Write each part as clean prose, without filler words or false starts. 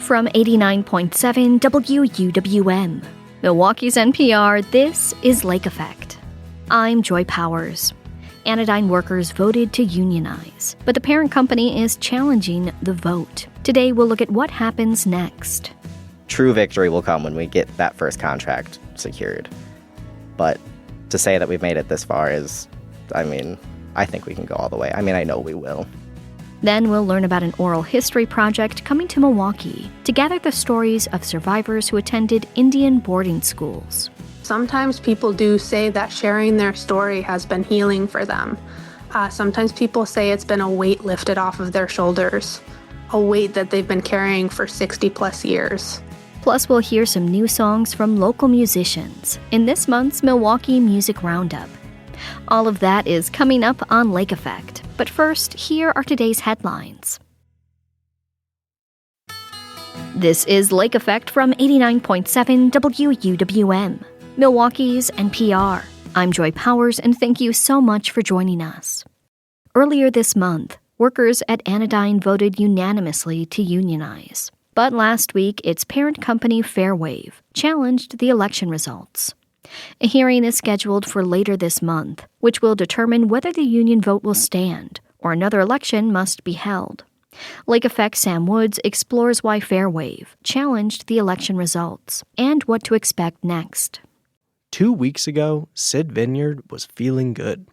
From 89.7 WUWM, Milwaukee's NPR, this is Lake Effect. I'm Joy Powers. Anodyne workers voted to unionize, but the parent company is challenging the vote. Today, we'll look at what happens next. True victory will come when we get that first contract secured. But to say that we've made it this far is, I think we can go all the way. I know we will. Then we'll learn about an oral history project coming to Milwaukee to gather the stories of survivors who attended Indian boarding schools. Sometimes people do say that sharing their story has been healing for them. Sometimes people say it's been a weight lifted off of their shoulders, a weight that they've been carrying for 60 plus years. Plus, we'll hear some new songs from local musicians in this month's Milwaukee Music Roundup. All of that is coming up on Lake Effect. But first, here are today's headlines. This is Lake Effect from 89.7 WUWM, Milwaukee's NPR. I'm Joy Powers, and thank you so much for joining us. Earlier this month, workers at Anodyne voted unanimously to unionize. But last week, its parent company, Fairwave, challenged the election results. A hearing is scheduled for later this month, which will determine whether the union vote will stand or another election must be held. Lake Effect Sam Woods explores why Fairwave challenged the election results and what to expect next. 2 weeks ago, Sid Vineyard was feeling good.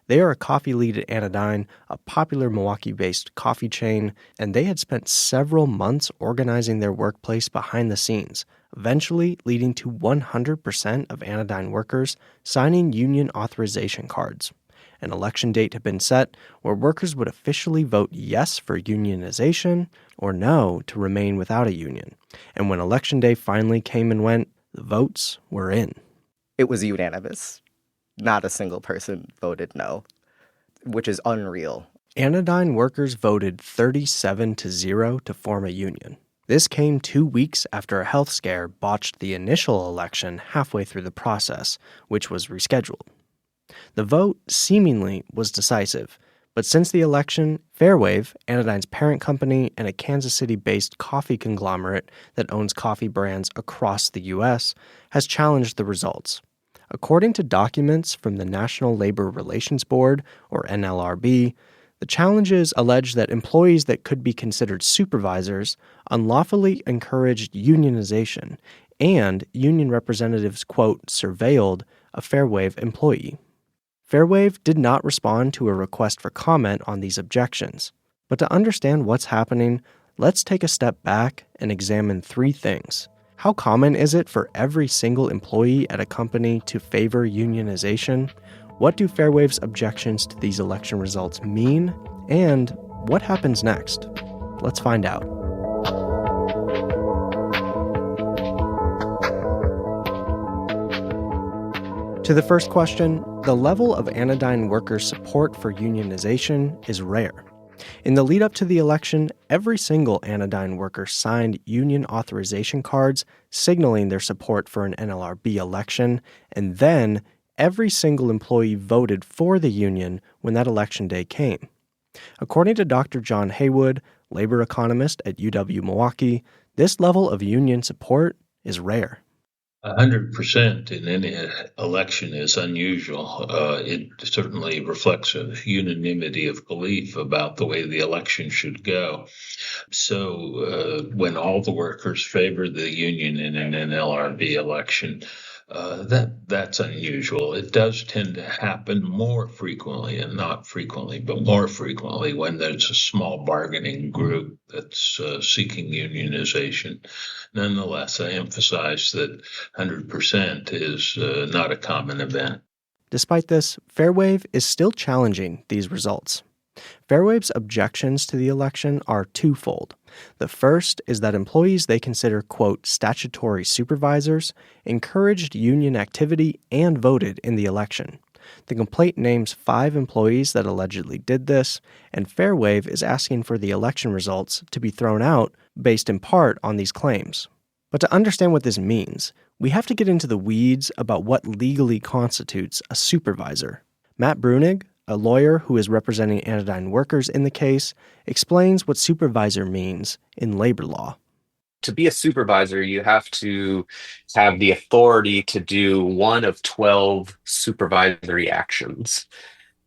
They are a coffee lead at Anodyne, a popular Milwaukee-based coffee chain, and they had spent several months organizing their workplace behind the scenes, eventually leading to 100% of Anodyne workers signing union authorization cards. An election date had been set where workers would officially vote yes for unionization or no to remain without a union. And when election day finally came and went, the votes were in. It was unanimous. Not a single person voted no, which is unreal. Anodyne workers voted 37-0 to form a union. This came 2 weeks after a health scare botched the initial election halfway through the process, which was rescheduled. The vote seemingly was decisive, but since the election, Fairwave, Anodyne's parent company and a Kansas City-based coffee conglomerate that owns coffee brands across the U.S., has challenged the results. According to documents from the National Labor Relations Board, or NLRB, the challenges allege that employees that could be considered supervisors unlawfully encouraged unionization, and union representatives, quote, surveilled a Fairwave employee. Fairwave did not respond to a request for comment on these objections. But to understand what's happening, let's take a step back and examine 3 things. How common is it for every single employee at a company to favor unionization? What do Fairwave's objections to these election results mean? And what happens next? Let's find out. To the first question, the level of Anodyne workers' support for unionization is rare. In the lead-up to the election, every single Anodyne worker signed union authorization cards signaling their support for an NLRB election, and then every single employee voted for the union when that election day came. According to Dr. John Haywood, labor economist at UW-Milwaukee, this level of union support is rare. 100% in any election is unusual. It certainly reflects a unanimity of belief about the way the election should go. So when all the workers favor the union in an NLRB election, that's unusual. It does tend to happen more frequently, and not frequently, but more frequently when there's a small bargaining group that's seeking unionization. Nonetheless, I emphasize that 100% is not a common event. Despite this, Fairwave is still challenging these results. Fairwave's objections to the election are twofold. The first is that employees they consider, quote, statutory supervisors encouraged union activity and voted in the election. The complaint names 5 employees that allegedly did this, and Fairwave is asking for the election results to be thrown out based in part on these claims. But to understand what this means, we have to get into the weeds about what legally constitutes a supervisor. Matt Brunig, a lawyer who is representing Anodyne workers in the case, explains what supervisor means in labor law. To be a supervisor, you have to have the authority to do one of 12 supervisory actions: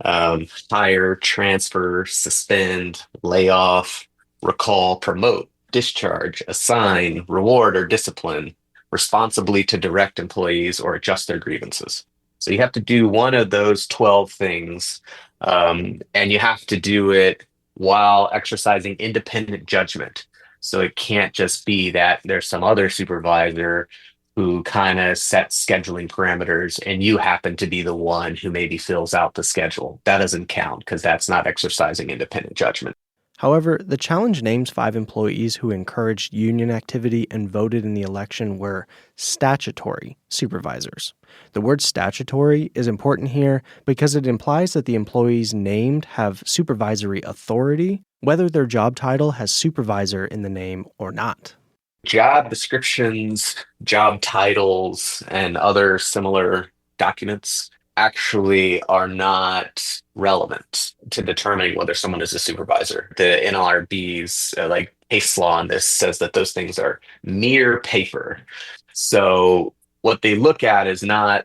hire, transfer, suspend, lay off, recall, promote, discharge, assign, reward, or discipline, responsibly to direct employees or adjust their grievances. So you have to do one of those 12 things, and you have to do it while exercising independent judgment. So it can't just be that there's some other supervisor who kind of sets scheduling parameters and you happen to be the one who maybe fills out the schedule. That doesn't count because that's not exercising independent judgment. However, the challenge names 5 employees who encouraged union activity and voted in the election were statutory supervisors. The word statutory is important here because it implies that the employees named have supervisory authority, whether their job title has supervisor in the name or not. Job descriptions, job titles, and other similar documents actually are not relevant to determining whether someone is a supervisor. The NLRB's case law on this says that those things are mere paper. So what they look at is not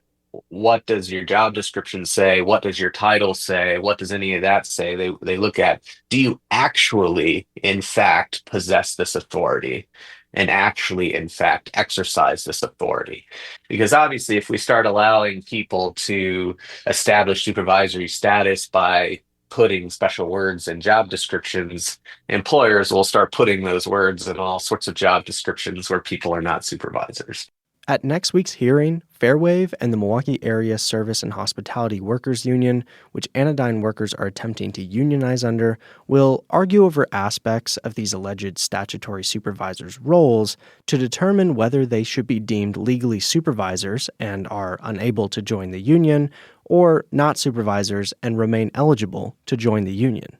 what does your job description say, what does your title say, what does any of that say. They look at, do you actually, in fact, possess this authority and actually, in fact, exercise this authority? Because obviously, if we start allowing people to establish supervisory status by putting special words in job descriptions, employers will start putting those words in all sorts of job descriptions where people are not supervisors. At next week's hearing, Fairwave and the Milwaukee Area Service and Hospitality Workers Union, which Anodyne workers are attempting to unionize under, will argue over aspects of these alleged statutory supervisors' roles to determine whether they should be deemed legally supervisors and are unable to join the union, or not supervisors and remain eligible to join the union.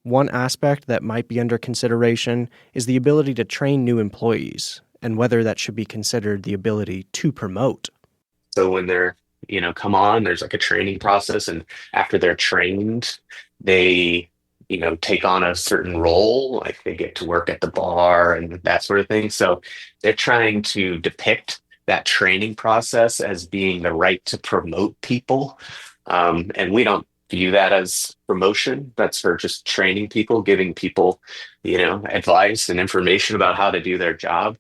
One aspect that might be under consideration is the ability to train new employees, and whether that should be considered the ability to promote. So when they're, come on, there's like a training process, and after they're trained, they, take on a certain role, like they get to work at the bar and that sort of thing. So they're trying to depict that training process as being the right to promote people. And we don't view that as promotion. That's for just training people, giving people, advice and information about how to do their job.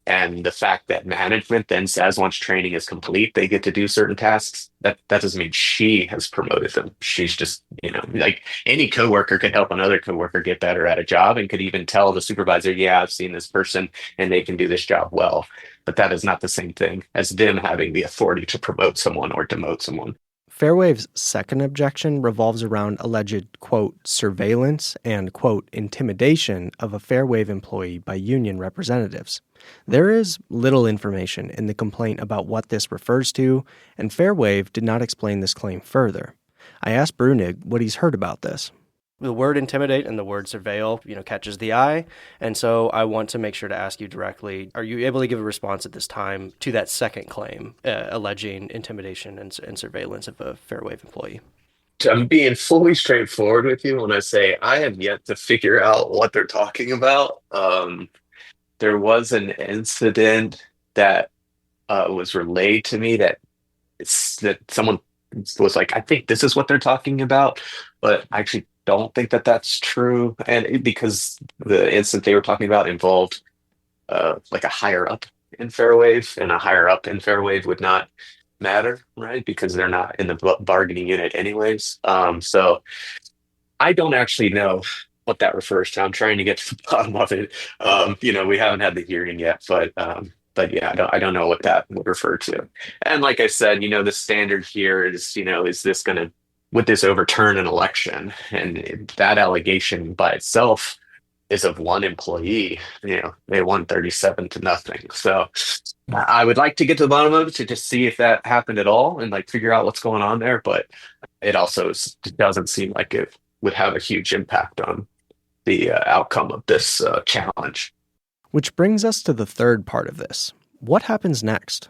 And the fact that management then says once training is complete, they get to do certain tasks, that doesn't mean she has promoted them. She's just, like any coworker could help another coworker get better at a job and could even tell the supervisor, yeah, I've seen this person and they can do this job well. But that is not the same thing as them having the authority to promote someone or demote someone. Fairwave's second objection revolves around alleged, quote, surveillance and, quote, intimidation of a Fairwave employee by union representatives. There is little information in the complaint about what this refers to, and Fairwave did not explain this claim further. I asked Brunig what he's heard about this. The word intimidate and the word surveil, catches the eye. And so I want to make sure to ask you directly, are you able to give a response at this time to that second claim alleging intimidation and surveillance of a Fairwave employee? I'm being fully straightforward with you when I say I have yet to figure out what they're talking about. There was an incident that was relayed to me that someone was like, I think this is what they're talking about, but I actually don't think that that's true. And because the incident they were talking about involved like a higher up in Fairwave, and a higher up in Fairwave would not matter, right? Because they're not in the bargaining unit anyways. So I don't actually know what that refers to. I'm trying to get to the bottom of it. We haven't had the hearing yet, but yeah, I don't know what that would refer to. And like I said, the standard here is, would this overturn an election? And that allegation by itself is of one employee. They won 37-0. So I would like to get to the bottom of it to just see if that happened at all and figure out what's going on there. But it also doesn't seem like it would have a huge impact on the outcome of this challenge. Which brings us to the third part of this. What happens next?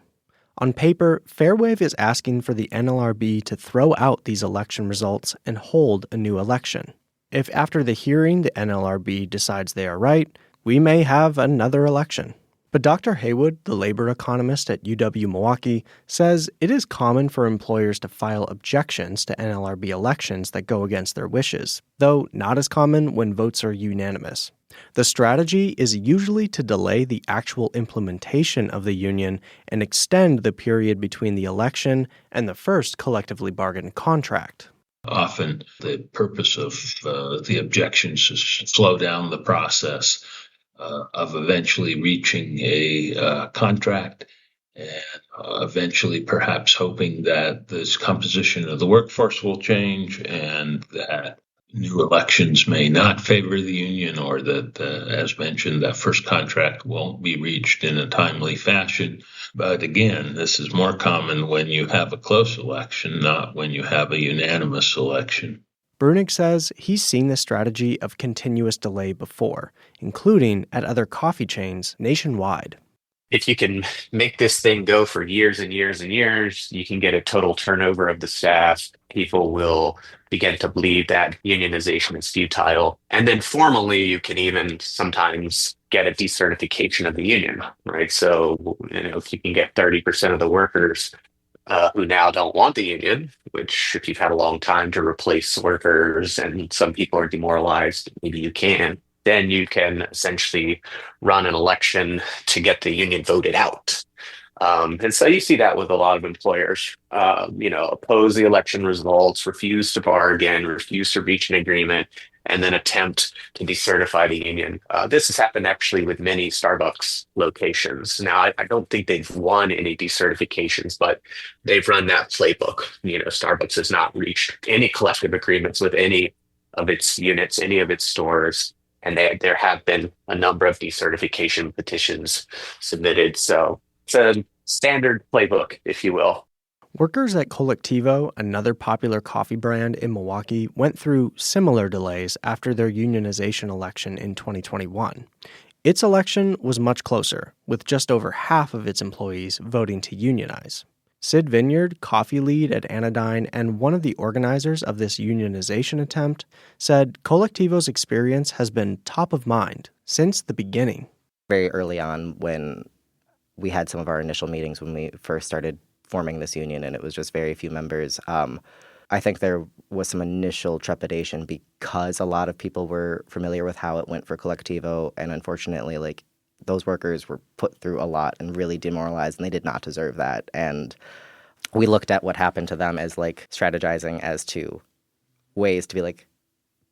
On paper, Fairwave is asking for the NLRB to throw out these election results and hold a new election. If after the hearing the NLRB decides they are right, we may have another election. But Dr. Haywood, the labor economist at UW-Milwaukee, says it is common for employers to file objections to NLRB elections that go against their wishes, though not as common when votes are unanimous. The strategy is usually to delay the actual implementation of the union and extend the period between the election and the first collectively bargained contract. Often the purpose of the objections is to slow down the process of eventually reaching a contract and eventually perhaps hoping that this composition of the workforce will change and that new elections may not favor the union, or that, as mentioned, that first contract won't be reached in a timely fashion. But again, this is more common when you have a close election, not when you have a unanimous election. Brunig says he's seen this strategy of continuous delay before, including at other coffee chains nationwide. If you can make this thing go for years and years and years, you can get a total turnover of the staff. People will begin to believe that unionization is futile. And then formally, you can even sometimes get a decertification of the union, right? So, if you can get 30% of the workers who now don't want the union, which if you've had a long time to replace workers and some people are demoralized, maybe you can. Then you can essentially run an election to get the union voted out. And so you see that with a lot of employers, oppose the election results, refuse to bargain, refuse to reach an agreement, and then attempt to decertify the union. This has happened actually with many Starbucks locations. Now, I don't think they've won any decertifications, but they've run that playbook. Starbucks has not reached any collective agreements with any of its units, any of its stores. And there have been a number of decertification petitions submitted. So it's a standard playbook, if you will. Workers at Colectivo, another popular coffee brand in Milwaukee, went through similar delays after their unionization election in 2021. Its election was much closer, with just over half of its employees voting to unionize. Sid Vineyard, coffee lead at Anodyne and one of the organizers of this unionization attempt, said Colectivo's experience has been top of mind since the beginning. Very early on, when we had some of our initial meetings when we first started forming this union, and it was just very few members, I think there was some initial trepidation because a lot of people were familiar with how it went for Colectivo, and unfortunately, those workers were put through a lot and really demoralized, and they did not deserve that. And we looked at what happened to them as strategizing as to ways to be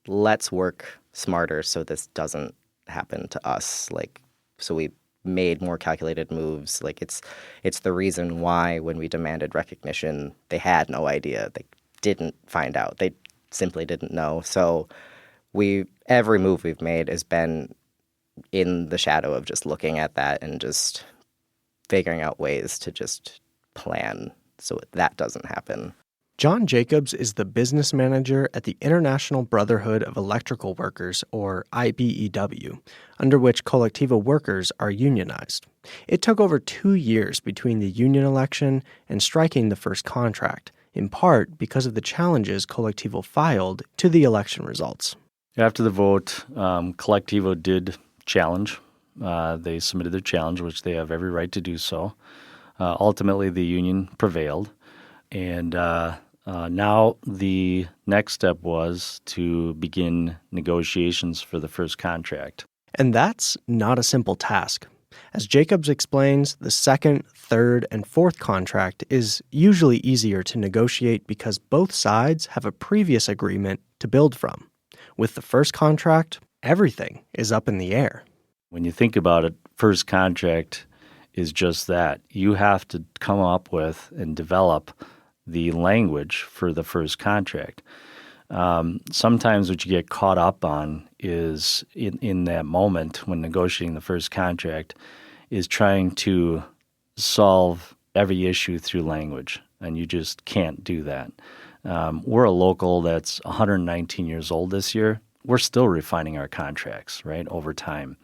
let's work smarter so this doesn't happen to us. So we made more calculated moves. It's the reason why when we demanded recognition, they had no idea. They didn't find out. They simply didn't know. So every move we've made has been in the shadow of just looking at that and just figuring out ways to just plan so that doesn't happen. John Jacobs is the business manager at the International Brotherhood of Electrical Workers, or IBEW, under which Colectivo workers are unionized. It took over 2 years between the union election and striking the first contract, in part because of the challenges Colectivo filed to the election results. After the vote, Colectivo did challenge. They submitted their challenge, which they have every right to do so. Ultimately, the union prevailed, and now the next step was to begin negotiations for the first contract. And that's not a simple task. As Jacobs explains, the second, third, and fourth contract is usually easier to negotiate because both sides have a previous agreement to build from. With the first contract, everything is up in the air. When you think about it, first contract is just that. You have to come up with and develop the language for the first contract. Sometimes what you get caught up on is in that moment when negotiating the first contract is trying to solve every issue through language, and you just can't do that. We're a local that's 119 years old this year. We're still refining our contracts, right, over time.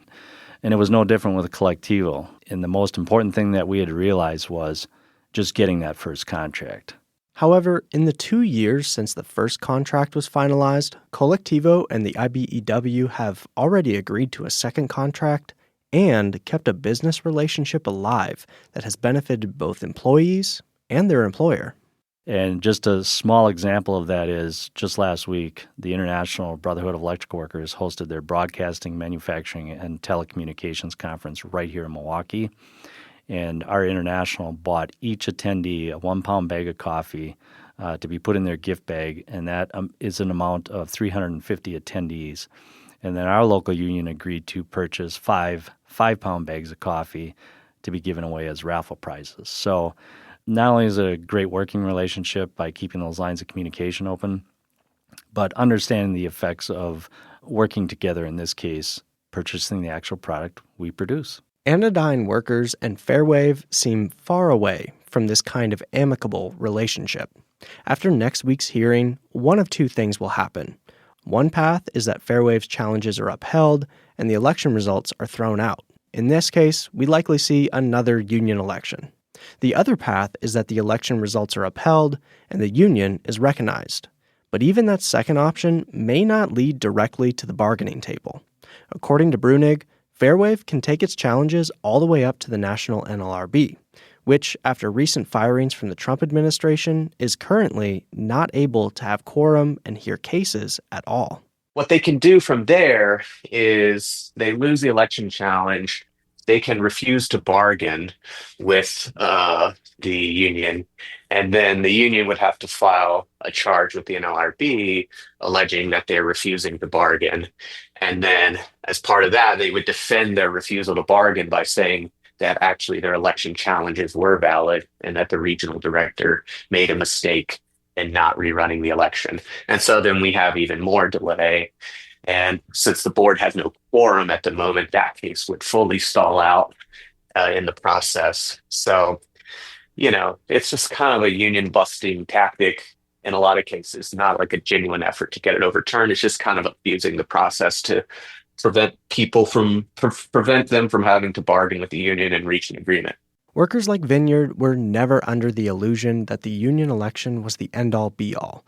And it was no different with Colectivo. And the most important thing that we had to realize was just getting that first contract. However, in the 2 years since the first contract was finalized, Colectivo and the IBEW have already agreed to a second contract and kept a business relationship alive that has benefited both employees and their employer. And just a small example of that is just last week, the International Brotherhood of Electrical Workers hosted their Broadcasting, Manufacturing, and Telecommunications Conference right here in Milwaukee. And our international bought each attendee a 1-pound bag of coffee to be put in their gift bag, and that is an amount of 350 attendees. And then our local union agreed to purchase 5-pound bags of coffee to be given away as raffle prizes. So not only is it a great working relationship by keeping those lines of communication open, but understanding the effects of working together, in this case, purchasing the actual product we produce. Anodyne workers and Fairwave seem far away from this kind of amicable relationship. After next week's hearing, one of two things will happen. One path is that Fairwave's challenges are upheld and the election results are thrown out. In this case, we likely see another union election. The other path is that the election results are upheld and the union is recognized. But even that second option may not lead directly to the bargaining table. According to Brunig, Fairwave can take its challenges all the way up to the national NLRB, which, after recent firings from the Trump administration, is currently not able to have quorum and hear cases at all. What they can do from there is they lose the election challenge. They can refuse to bargain with the union, and then the union would have to file a charge with the NLRB alleging that they're refusing to bargain. And then as part of that, they would defend their refusal to bargain by saying that actually their election challenges were valid and that the regional director made a mistake in not rerunning the election. And so then we have even more delay. And since the board has no quorum at the moment, that case would fully stall out in the process. So, it's just kind of a union busting tactic in a lot of cases, not like a genuine effort to get it overturned. It's just kind of abusing the process to prevent them from having to bargain with the union and reach an agreement. Workers like Vineyard were never under the illusion that the union election was the end-all be-all.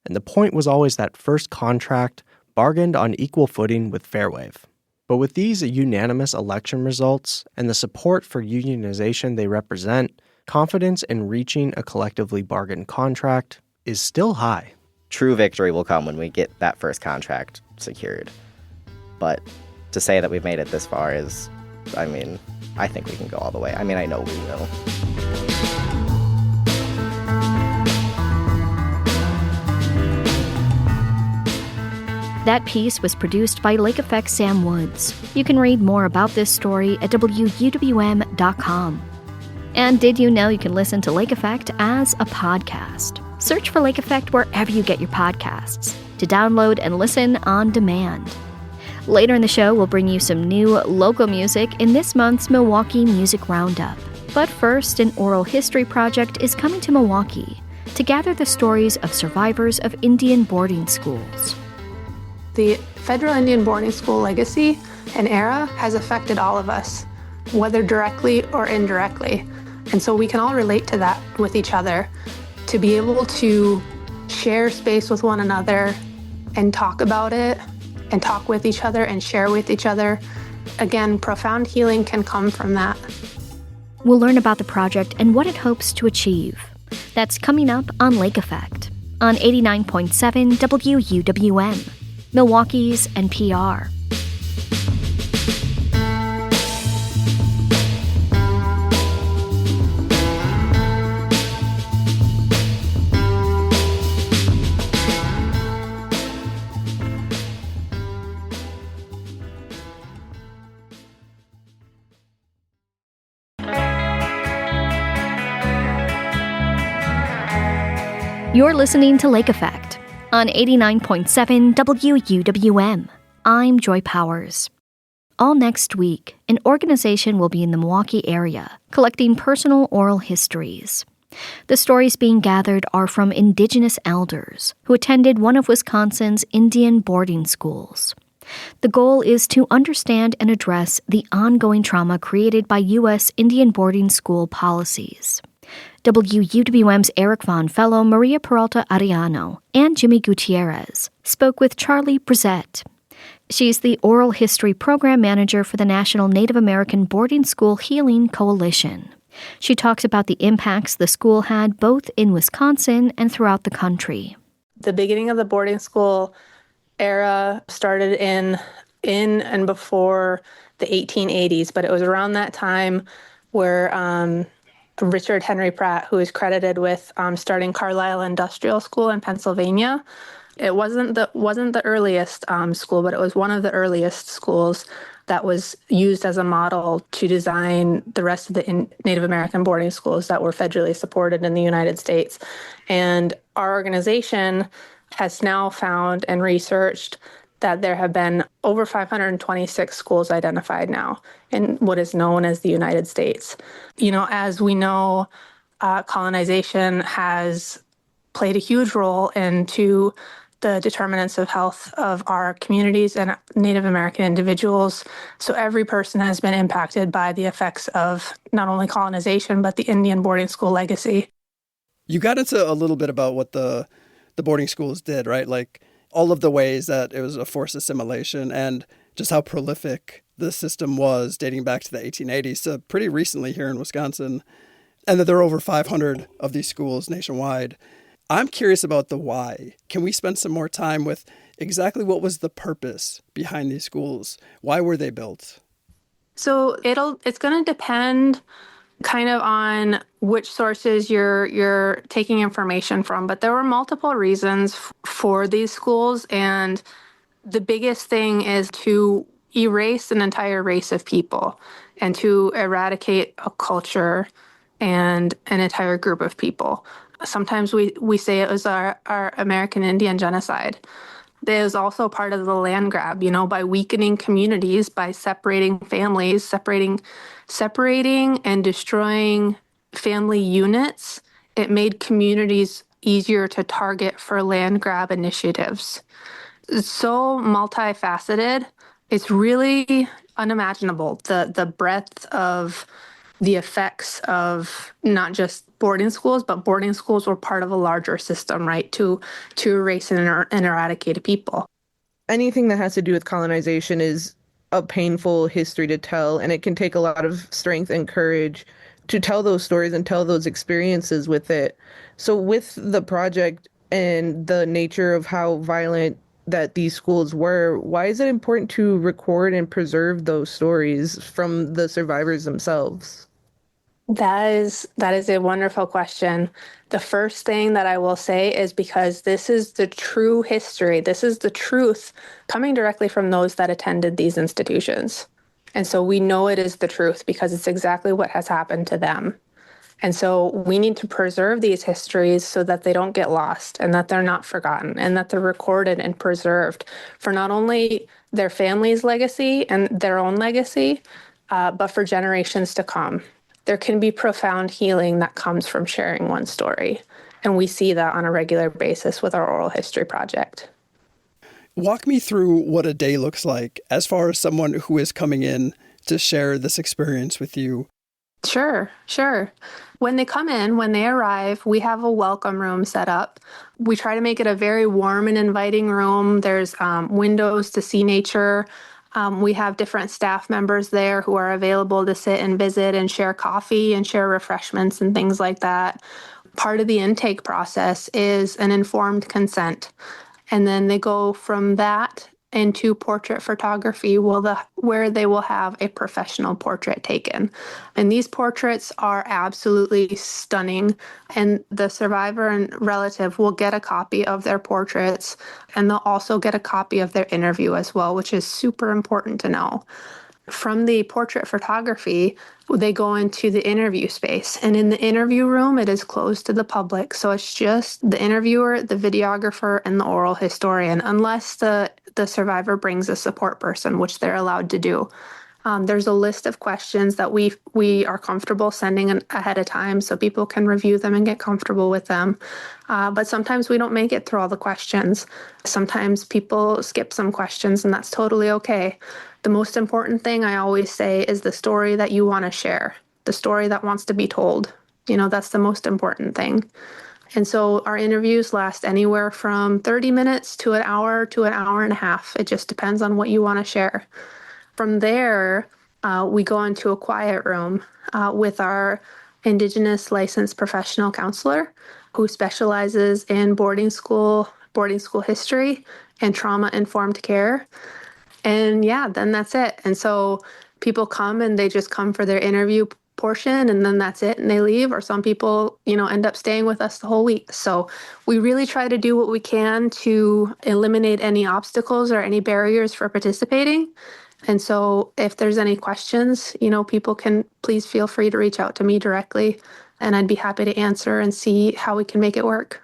And the point was always that first contract bargained on equal footing with Fairwave. But with these unanimous election results and the support for unionization they represent, confidence in reaching a collectively bargained contract is still high. True victory will come when we get that first contract secured. But to say that we've made it this far is, I think we can go all the way. I know we will. That piece was produced by Lake Effect Sam Woods. You can read more about this story at wuwm.com. And did you know you can listen to Lake Effect as a podcast? Search for Lake Effect wherever you get your podcasts to download and listen on demand. Later in the show, we'll bring you some new local music in this month's Milwaukee Music Roundup. But first, an oral history project is coming to Milwaukee to gather the stories of survivors of Indian boarding schools. The federal Indian boarding school legacy and era has affected all of us, whether directly or indirectly. And so we can all relate to that with each other, to be able to share space with one another and talk about it and talk with each other and share with each other. Again, profound healing can come from that. We'll learn about the project and what it hopes to achieve. That's coming up on Lake Effect on 89.7 WUWM, Milwaukee's NPR. You're listening to Lake Effect on 89.7 WUWM. I'm Joy Powers. All next week, an organization will be in the Milwaukee area collecting personal oral histories. The stories being gathered are from Indigenous elders who attended one of Wisconsin's Indian boarding schools. The goal is to understand and address the ongoing trauma created by U.S. Indian boarding school policies. WUWM's Eric Vaughn Fellow Maria Peralta Ariano and Jimmy Gutierrez spoke with Charlie Brissett. She's the Oral History Program Manager for the National Native American Boarding School Healing Coalition. She talks about the impacts the school had both in Wisconsin and throughout the country. The beginning of the boarding school era started in and before the 1880s, but it was around that time where Richard Henry Pratt, who is credited with starting Carlisle Industrial School in Pennsylvania. It wasn't the earliest school, but it was one of the earliest schools that was used as a model to design the rest of the Native American boarding schools that were federally supported in the United States. And our organization has now found and researched that there have been over 526 schools identified now in what is known as the United States. As we know, colonization has played a huge role into the determinants of health of our communities and Native American individuals. So every person has been impacted by the effects of not only colonization, but the Indian boarding school legacy. You got into a little bit about what the boarding schools did, right? Like all of the ways that it was a forced assimilation and just how prolific the system was dating back to the 1880s to pretty recently here in Wisconsin, and that there are over 500 of these schools nationwide. I'm curious about the why. Can we spend some more time with exactly what was the purpose behind these schools? Why were they built? So it's going to depend kind of on which sources you're taking information from, but there were multiple reasons for these schools, and the biggest thing is to erase an entire race of people and to eradicate a culture and an entire group of people. Sometimes we say it was our American Indian genocide. It was also part of the land grab, by weakening communities, by separating families, separating and destroying family units. It made communities easier to target for land grab initiatives. It's so multifaceted. It's really unimaginable, the breadth of the effects of not just boarding schools, but boarding schools were part of a larger system, right, to erase and eradicate people. Anything that has to do with colonization is a painful history to tell, and it can take a lot of strength and courage to tell those stories and tell those experiences with it. So with the project and the nature of how violent that these schools were, why is it important to record and preserve those stories from the survivors themselves? That is a wonderful question. The first thing that I will say is because this is the true history. This is the truth coming directly from those that attended these institutions. And so we know it is the truth because it's exactly what has happened to them. And so we need to preserve these histories so that they don't get lost and that they're not forgotten and that they're recorded and preserved for not only their family's legacy and their own legacy, but for generations to come. There can be profound healing that comes from sharing one story. And we see that on a regular basis with our oral history project. Walk me through what a day looks like as far as someone who is coming in to share this experience with you. Sure. When they come in, when they arrive, we have a welcome room set up. We try to make it a very warm and inviting room. There's windows to see nature. We have different staff members there who are available to sit and visit and share coffee and share refreshments and things like that. Part of the intake process is an informed consent. And then they go from that into portrait photography, where they will have a professional portrait taken. And these portraits are absolutely stunning. And the survivor and relative will get a copy of their portraits, and they'll also get a copy of their interview as well, which is super important to know. From the portrait photography, they go into the interview space. And in the interview room, it is closed to the public. So it's just the interviewer, the videographer, and the oral historian, unless the survivor brings a support person, which they're allowed to do. There's a list of questions that we are comfortable sending ahead of time so people can review them and get comfortable with them. But sometimes we don't make it through all the questions. Sometimes people skip some questions, and that's totally okay. The most important thing I always say is the story that you want to share, the story that wants to be told. That's the most important thing. And so our interviews last anywhere from 30 minutes to an hour and a half. It just depends on what you want to share. From there, we go into a quiet room with our Indigenous licensed professional counselor who specializes in boarding school history and trauma-informed care. And yeah, then that's it. And so people come and they just come for their interview portion and then that's it and they leave, or some people, end up staying with us the whole week. So we really try to do what we can to eliminate any obstacles or any barriers for participating. And so if there's any questions, people can please feel free to reach out to me directly and I'd be happy to answer and see how we can make it work.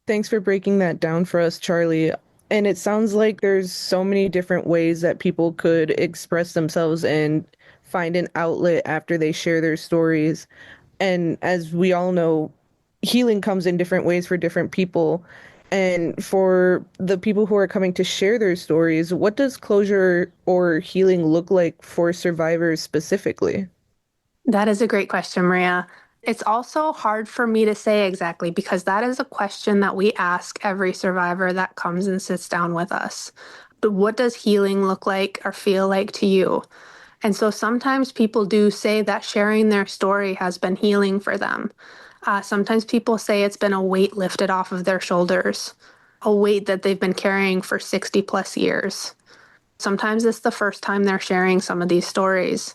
Thanks for breaking that down for us, Charlie. And it sounds like there's so many different ways that people could express themselves and find an outlet after they share their stories. And as we all know, healing comes in different ways for different people. And for the people who are coming to share their stories, what does closure or healing look like for survivors specifically? That is a great question, Maria. It's also hard for me to say exactly because that is a question that we ask every survivor that comes and sits down with us. But what does healing look like or feel like to you? And so sometimes people do say that sharing their story has been healing for them. Sometimes people say it's been a weight lifted off of their shoulders, a weight that they've been carrying for 60 plus years. Sometimes it's the first time they're sharing some of these stories.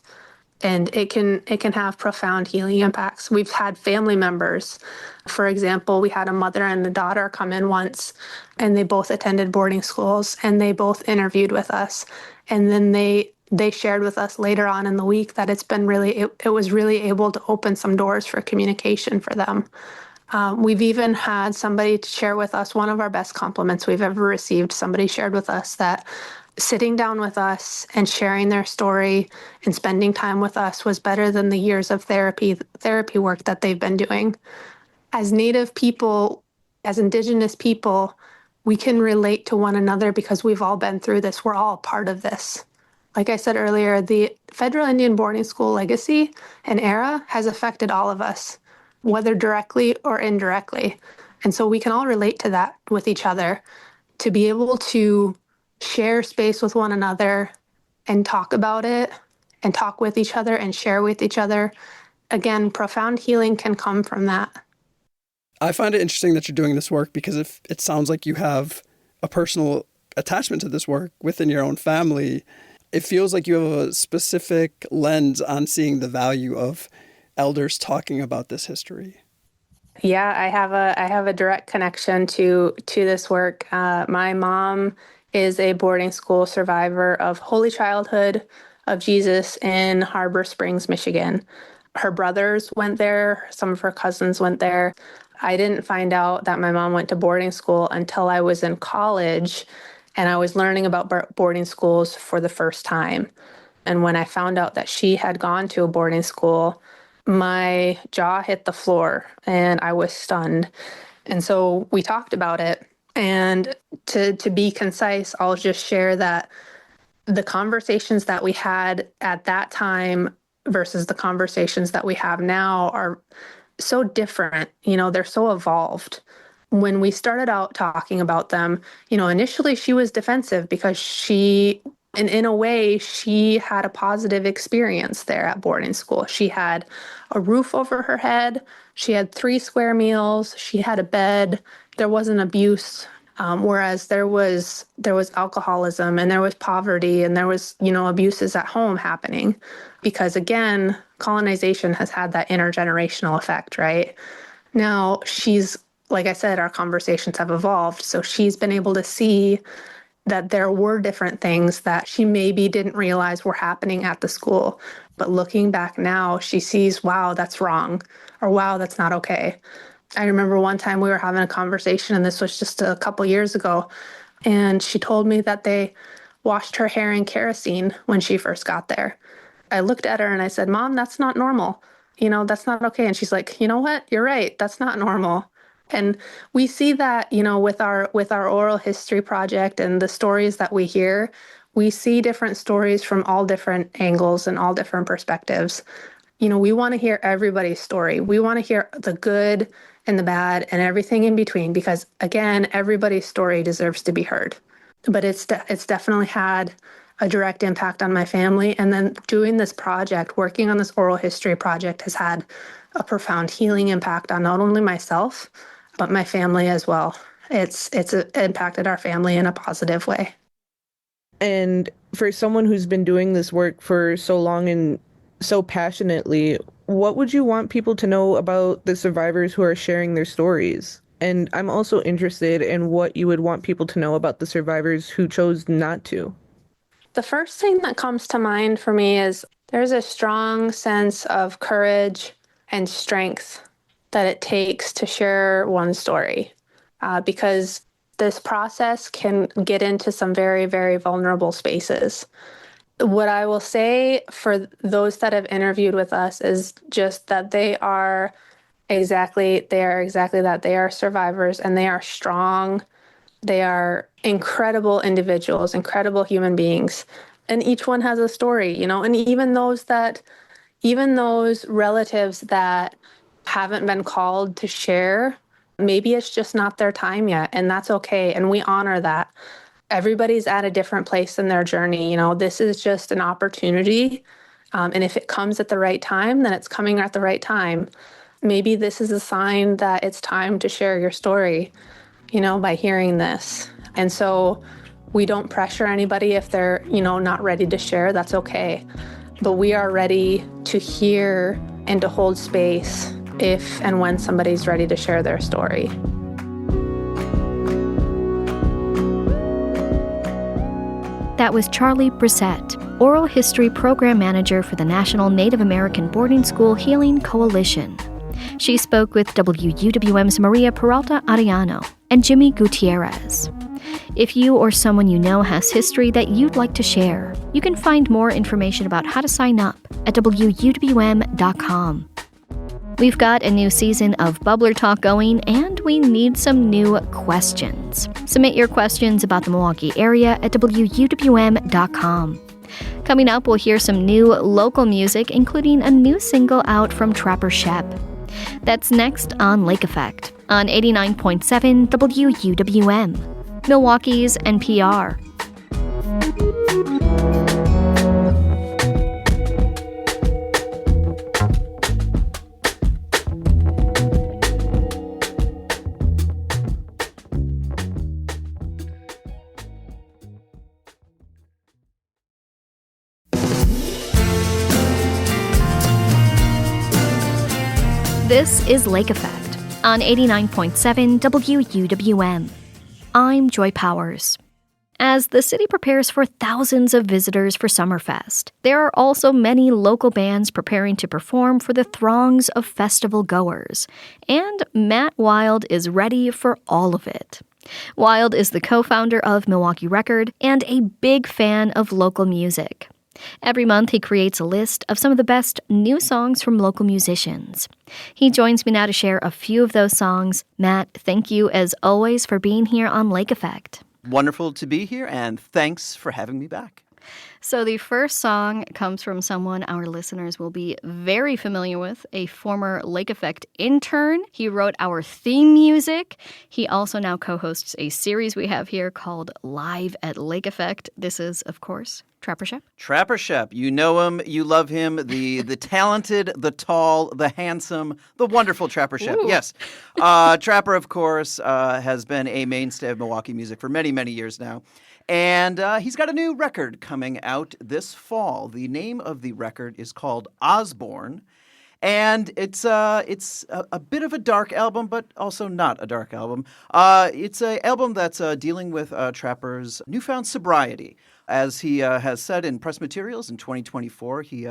And it can have profound healing impacts. We've had family members. For example, we had a mother and a daughter come in once, and they both attended boarding schools, and they both interviewed with us. And then they shared with us later on in the week that it was really able to open some doors for communication for them. We've even had somebody share with us, one of our best compliments we've ever received. Somebody shared with us that sitting down with us and sharing their story and spending time with us was better than the years of therapy work that they've been doing. As Native people, as Indigenous people, we can relate to one another because we've all been through this. We're all part of this. Like I said earlier, the Federal Indian boarding school legacy and era has affected all of us, whether directly or indirectly. And so we can all relate to that with each other. To be able to share space with one another and talk about it and talk with each other and share with each other. Again, profound healing can come from that. I find it interesting that you're doing this work because if it sounds like you have a personal attachment to this work within your own family, it feels like you have a specific lens on seeing the value of elders talking about this history. Yeah, I have a direct connection to this work. My mom is a boarding school survivor of Holy Childhood of Jesus in Harbor Springs, Michigan. Her brothers went there. Some of her cousins went there. I didn't find out that my mom went to boarding school until I was in college and I was learning about boarding schools for the first time. And when I found out that she had gone to a boarding school, my jaw hit the floor and I was stunned. And so we talked about it. And to be concise, I'll just share that the conversations that we had at that time versus the conversations that we have now are so different. They're so evolved. When we started out talking about them, initially she was defensive because and in a way, she had a positive experience there at boarding school. She had a roof over her head. She had 3 square meals. She had a bed. There wasn't abuse. Whereas there was alcoholism and there was poverty and there was, abuses at home happening because again, colonization has had that intergenerational effect, right? Now like I said, our conversations have evolved. So she's been able to see that there were different things that she maybe didn't realize were happening at the school. But looking back now, she sees, wow, that's wrong, or wow, that's not okay. I remember one time we were having a conversation, and this was just a couple years ago, and she told me that they washed her hair in kerosene when she first got there. I looked at her and I said, Mom, that's not normal. That's not okay. And she's like, you know what? You're right. That's not normal. And we see that, with our oral history project and the stories that we hear, we see different stories from all different angles and all different perspectives. We want to hear everybody's story. We want to hear the good and the bad and everything in between, because again, everybody's story deserves to be heard. But it's definitely had a direct impact on my family. And then doing this project, working on this oral history project, has had a profound healing impact on not only myself, but my family as well. It's impacted our family in a positive way. And for someone who's been doing this work for so long and so passionately, what would you want people to know about the survivors who are sharing their stories? And I'm also interested in what you would want people to know about the survivors who chose not to. The first thing that comes to mind for me is there's a strong sense of courage and strength that it takes to share one story, because this process can get into some very, very vulnerable spaces. What I will say for those that have interviewed with us is just that they are exactly that. They are survivors, and they are strong. They are incredible individuals, incredible human beings. And each one has a story, and even those relatives that haven't been called to share, maybe it's just not their time yet, and that's okay. And we honor that. Everybody's at a different place in their journey. This is just an opportunity. And if it comes at the right time, then it's coming at the right time. Maybe this is a sign that it's time to share your story, by hearing this. And so we don't pressure anybody if they're, not ready to share. That's okay. But we are ready to hear and to hold space if and when somebody's ready to share their story. That was Charlie Brissett, Oral History Program Manager for the National Native American Boarding School Healing Coalition. She spoke with WUWM's Maria Peralta Arellano and Jimmy Gutierrez. If you or someone you know has history that you'd like to share, you can find more information about how to sign up at WUWM.com. We've got a new season of Bubbler Talk going, and we need some new questions. Submit your questions about the Milwaukee area at WUWM.com. Coming up, we'll hear some new local music, including a new single out from Trapper Shep. That's next on Lake Effect on 89.7 WUWM, Milwaukee's NPR. This is Lake Effect on 89.7 WUWM. I'm Joy Powers. As the city prepares for thousands of visitors for Summerfest, there are also many local bands preparing to perform for the throngs of festival goers. And Matt Wild is ready for all of it. Wild is the co-founder of Milwaukee Record and a big fan of local music. Every month, he creates a list of some of the best new songs from local musicians. He joins me now to share a few of those songs. Matt, thank you as always for being here on Lake Effect. Wonderful to be here, and thanks for having me back. So the first song comes from someone our listeners will be very familiar with, a former Lake Effect intern. He wrote our theme music. He also now co-hosts a series we have here called Live at Lake Effect. This is, of course, Trapper Shep. Trapper Shep. You know him, you love him, the talented, the tall, the handsome, the wonderful Trapper Shep. Ooh. Yes. Trapper, of course, has been a mainstay of Milwaukee music for many, many years now. And he's got a new record coming out this fall. The name of the record is called Osborne. And it's a bit of a dark album, but also not a dark album. It's an album that's dealing with Trapper's newfound sobriety. As he has said in press materials in 2024, he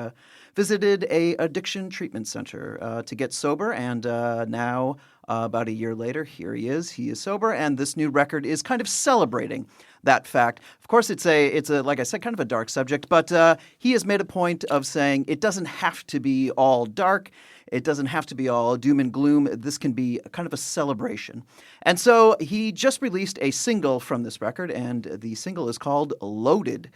visited a addiction treatment center to get sober, and now, about a year later, here he is. He is sober, and this new record is kind of celebrating that fact. Of course, it's a like I said, kind of a dark subject, but he has made a point of saying it doesn't have to be all dark. It doesn't have to be all doom and gloom. This can be kind of a celebration. And so he just released a single from this record, and the single is called Loaded.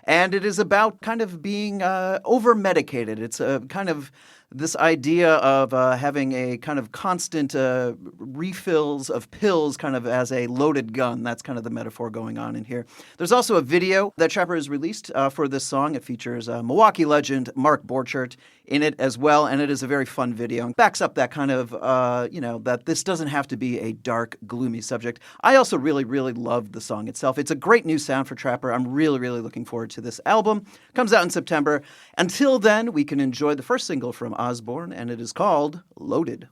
And it is about kind of being over-medicated. It's a kind of this idea of having a kind of constant refills of pills kind of as a loaded gun. That's kind of the metaphor going on in here. There's also a video that Trapper has released for this song. It features Milwaukee legend Mark Borchardt in it as well, and it is a very fun video and backs up that kind of, that this doesn't have to be a dark, gloomy subject. I also really, really love the song itself. It's a great new sound for Trapper. I'm really, really looking forward to this album. Comes out in September. Until then, we can enjoy the first single from Osborne, and it is called Loaded.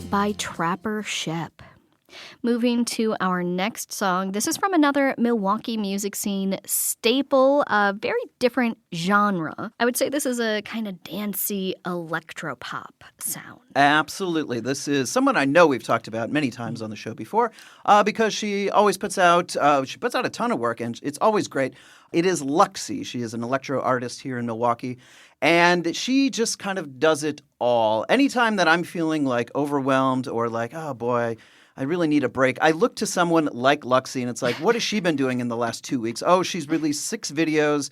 By Trapper Shep. Moving to our next song, this is from another Milwaukee music scene staple, a very different genre. I would say this is a kind of dancey electropop sound. Absolutely. This is someone I know we've talked about many times on the show before because she always puts out a ton of work, and it's always great. It is Luxie. She is an electro artist here in Milwaukee, and she just kind of does it all. Anytime that I'm feeling like overwhelmed or like, oh boy, I really need a break, I look to someone like Luxie, and it's like, what has she been doing in the last 2 weeks? Oh, she's released 6 videos.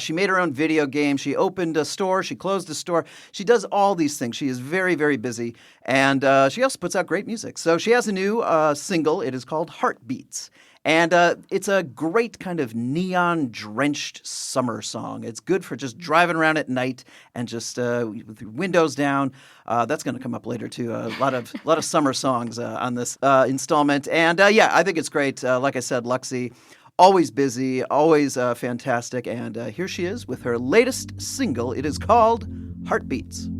She made her own video game. She opened a store. She closed a store. She does all these things. She is very, very busy, and she also puts out great music. So she has a new single. It is called Heartbeats. And it's a great kind of neon-drenched summer song. It's good for just driving around at night and just with windows down. That's going to come up later too. A lot of summer songs on this installment. And I think it's great. Like I said, Luxie, always busy, always fantastic. And here she is with her latest single. It is called Heartbeats.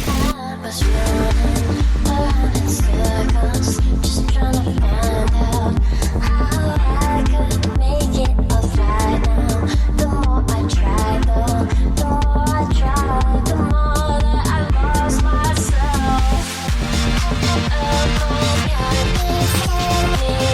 I was running around in circles, just trying to find out how I could make it all right now. The more I tried, the more I tried, the more that I lost myself. Oh my God, it's me,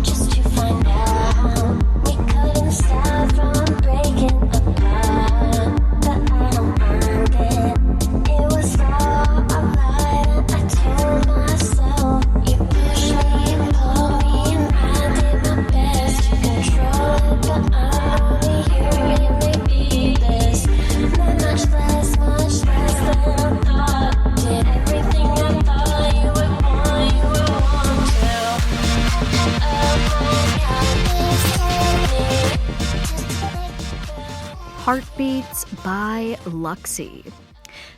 just to let Heartbeats by Luxie.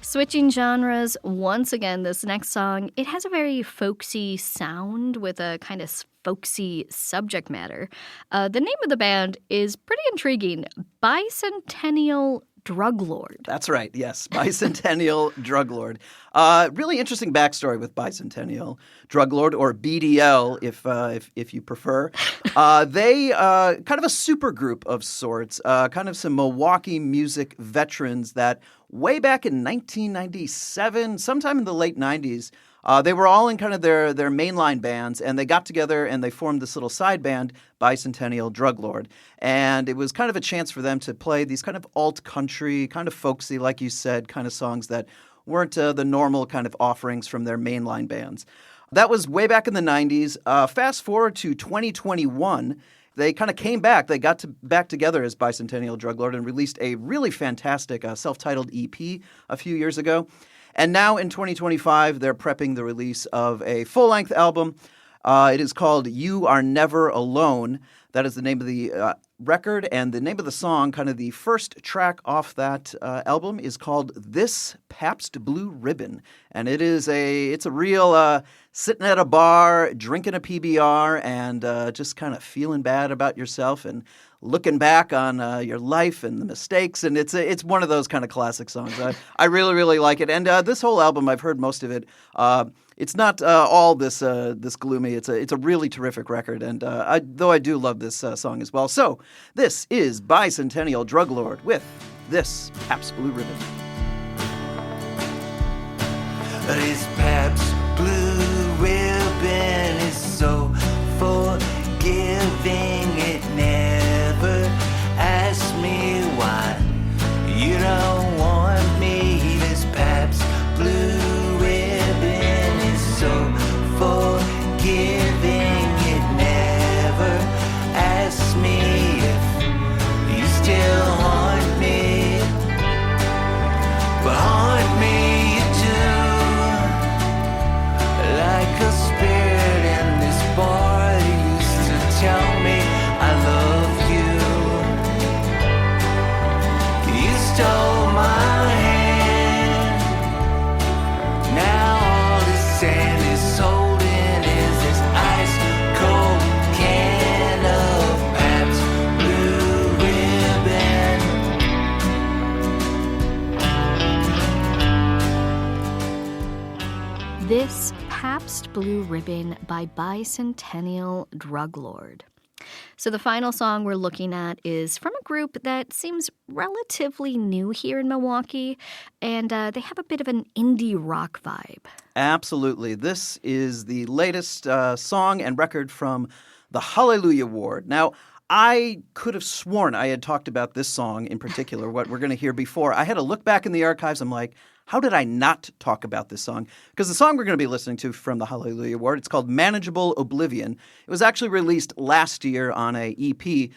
Switching genres once again, this next song, it has a very folksy sound with a kind of folksy subject matter. The name of the band is pretty intriguing, Bicentennial Drug Lord. That's right, yes. Bicentennial Drug Lord. Really interesting backstory with Bicentennial Drug Lord, or BDL if you prefer. They kind of a super group of sorts, kind of some Milwaukee music veterans that way back in 1997, sometime in the late 90s, they were all in kind of their mainline bands, and they got together and they formed this little side band, Bicentennial Drug Lord. And it was kind of a chance for them to play these kind of alt country, kind of folksy, like you said, kind of songs that weren't the normal kind of offerings from their mainline bands. That was way back in the 90s. Fast forward to 2021. They kind of came back. They got back together as Bicentennial Drug Lord and released a really fantastic self-titled EP a few years ago. And now in 2025, they're prepping the release of a full-length album. It is called You Are Never Alone. That is the name of the record, and the name of the song, kind of the first track off that album, is called This Pabst Blue Ribbon. And it's a real sitting at a bar, drinking a PBR, and just kind of feeling bad about yourself and looking back on your life and the mistakes, and it's one of those kind of classic songs. I really, really like it, and this whole album, I've heard most of it. It's not all this gloomy. It's a really terrific record, and though I do love this song as well. So this is Bicentennial Drug Lord with This Pabst Blue Ribbon. This Pabst Blue Ribbon is so forgiving. It never asks me why you don't want me. This Pabst Blue Ribbon is so forgiving. It never asks me if you still haunt me, but haunt me you do, like a spirit in this bar used to tell me I love you. You stole my hand. Now all this sand is holding is this ice cold can of Pabst Blue Ribbon. This Pabst Blue Ribbon by Bicentennial Drug Lord. So the final song we're looking at is from a group that seems relatively new here in Milwaukee, and they have a bit of an indie rock vibe. Absolutely. This is the latest song and record from the Hallelujah Ward. Now, I could have sworn I had talked about this song in particular, what we're going to hear before. I had to look back in the archives. I'm like, how did I not talk about this song? Because the song we're going to be listening to from the Hallelujah Ward, it's called Manageable Oblivion. It was actually released last year on a EP.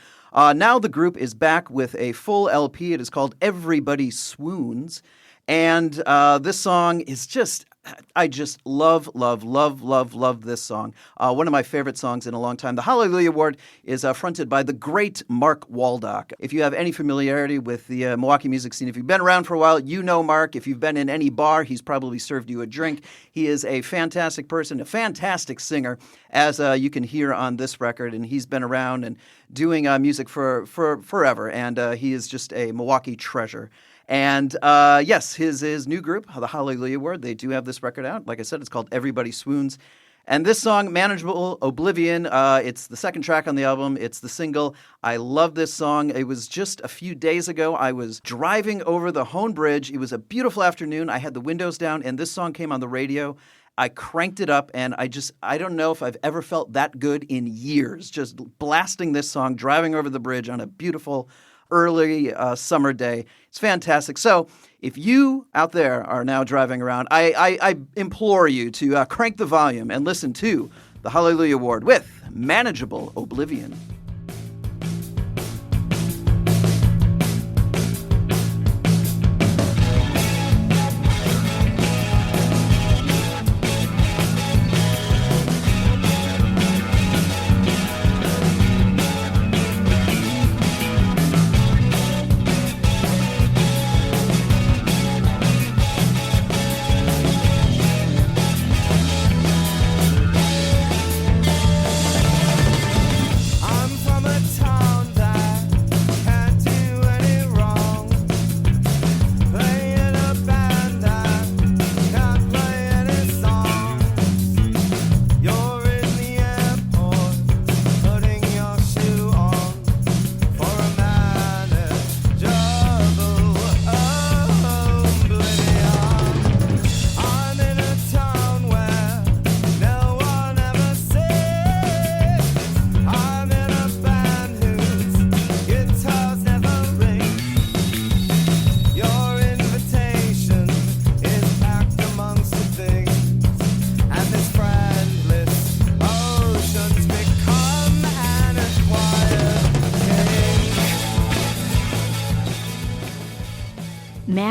Now the group is back with a full LP. It is called Everybody Swoons. And this song is just, I just love this song. One of my favorite songs in a long time. The Hallelujah Ward is fronted by the great Mark Waldock. If you have any familiarity with the Milwaukee music scene, if you've been around for a while, you know Mark. If you've been in any bar, he's probably served you a drink. He is a fantastic person, a fantastic singer, as you can hear on this record. And he's been around and doing music for forever. And he is just a Milwaukee treasure. And yes, his new group, the Hallelujah Word, they do have this record out. Like I said, it's called Everybody Swoons. And this song, Manageable Oblivion, it's the second track on the album. It's the single. I love this song. It was just a few days ago. I was driving over the Hone Bridge. It was a beautiful afternoon. I had the windows down, and this song came on the radio. I cranked it up, and I don't know if I've ever felt that good in years, just blasting this song, driving over the bridge on a beautiful early summer day. It's fantastic. So if you out there are now driving around, I implore you to crank the volume and listen to the Hallelujah Ward with Manageable Oblivion. I'm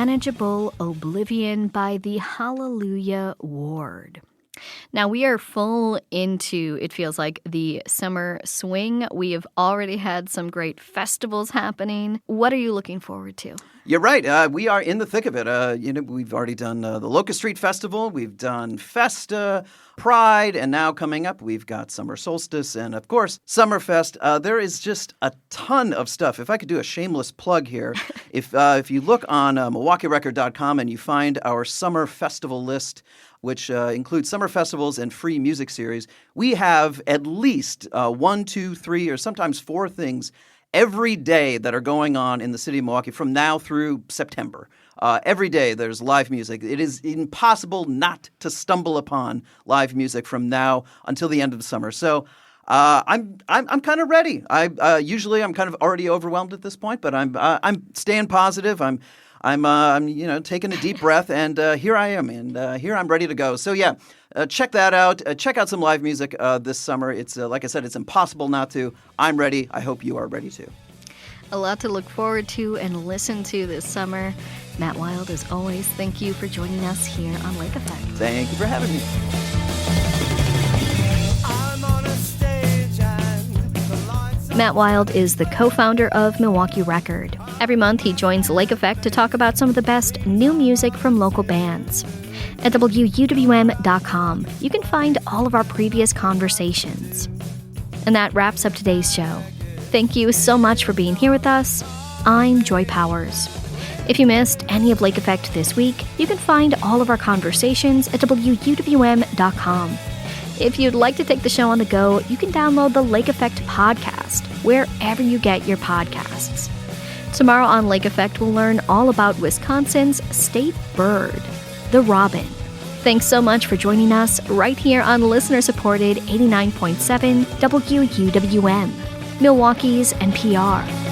Manageable Oblivion by the Hallelujah Ward. Now, we are full into, it feels like, the summer swing. We have already had some great festivals happening. What are you looking forward to? You're right. We are in the thick of it. We've already done the Locust Street Festival. We've done Festa, Pride, and now coming up, we've got Summer Solstice and, of course, Summerfest. There is just a ton of stuff. If I could do a shameless plug here, if you look on MilwaukeeRecord.com and you find our summer festival list, which includes summer festivals and free music series, we have at least 1, 2, 3, or sometimes 4 things every day that are going on in the city of Milwaukee from now through September. Every day there's live music. It is impossible not to stumble upon live music from now until the end of the summer. So I'm kind of ready. Usually I'm kind of already overwhelmed at this point, but I'm staying positive. I'm taking a deep breath, and here I am, and here I'm ready to go. So yeah, check that out. Check out some live music this summer. It's like I said, it's impossible not to. I'm ready. I hope you are ready too. A lot to look forward to and listen to this summer. Matt Wild, as always, thank you for joining us here on Lake Effect. Thank you for having me. Matt Wild is the co-founder of Milwaukee Record. Every month, he joins Lake Effect to talk about some of the best new music from local bands. At WUWM.com, you can find all of our previous conversations. And that wraps up today's show. Thank you so much for being here with us. I'm Joy Powers. If you missed any of Lake Effect this week, you can find all of our conversations at WUWM.com. If you'd like to take the show on the go, you can download the Lake Effect podcast wherever you get your podcasts. Tomorrow on Lake Effect, we'll learn all about Wisconsin's state bird, the robin. Thanks so much for joining us right here on listener-supported 89.7 WUWM, Milwaukee's NPR.